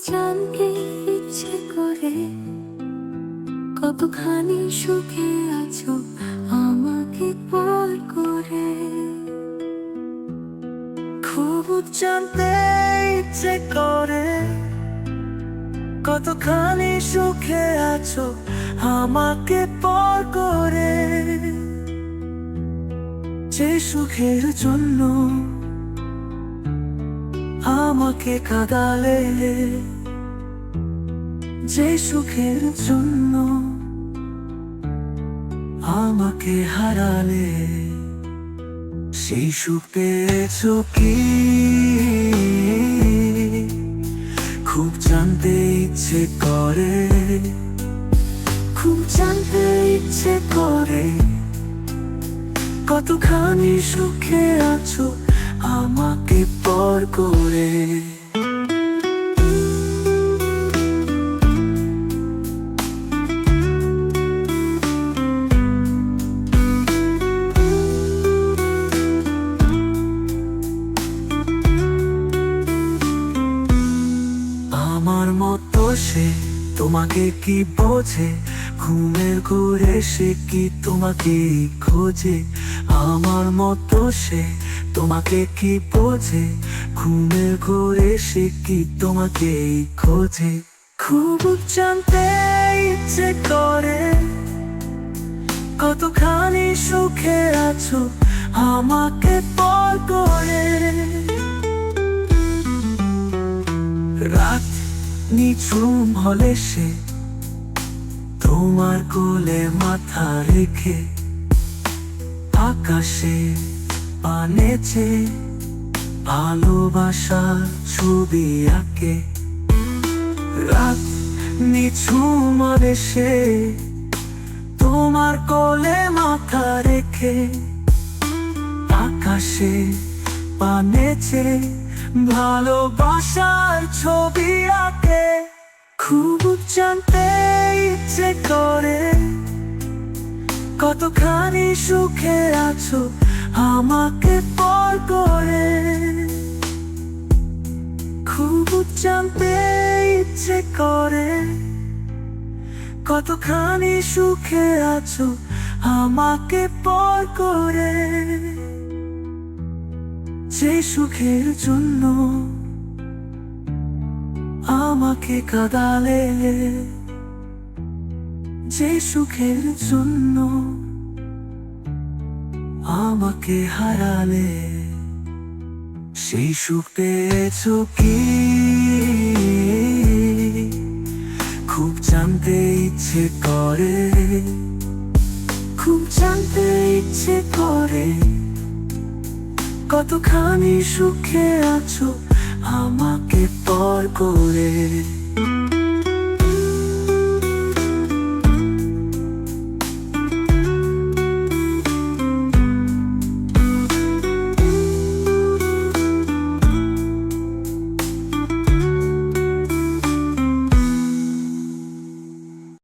জানতে ইচ্ছে করে কতখানি সুখে আছো আমাকে বল করে। খুব জানতে ইচ্ছে করে কতখানি সুখে আছো আমাকে পর করে। যে সুখের জন্য আমাকে কাঁদালে, যে সুখের জন্য আমাকে হারালে, সেই সুখ পেয়েছো কি? খুব জানতে ইচ্ছে করে, খুব জানতে ইচ্ছে করে কতখানি সুখে আছো আমাকে পর করে। আমার মতো সে তোমাকে কি বোঝে, ঘুমের ঘুরে সে কি তোমাকে খোঁজে। আমার মতো সে তোমাকে কি বোঝে, ঘুমের ঘুরে সে কি তোমাকে খোঁজে। খুব জানতে ইচ্ছে করে কতখানি সুখে আছো আমাকে পর করে। রাত নিঝুম হলে সে তোমার কোলে মাথা রেখে আকাশে পানেছে ভালোবাসার ছবি আঁকে। রাত নিঝুম হলে সে তোমার কোলে মাথা রেখে আকাশে পানেছে ভালোবাসার ছবি আঁকে। খুব জানতে ইচ্ছে করে কতখানি সুখে আছো আমাকে পর করে। খুব জানতে ইচ্ছে করে কতখানি সুখে আছো আমাকে পর করে। যে সুখের জন্য আমাকে কাঁদালে, যে সুখের জন্য আমাকে হারালে, সেই সুখ পেয়েছো কি? খুব জানতে ইচ্ছে করে, খুব জানতে ইচ্ছে করে কতখানি সুখে আছো আমাকে পর করে।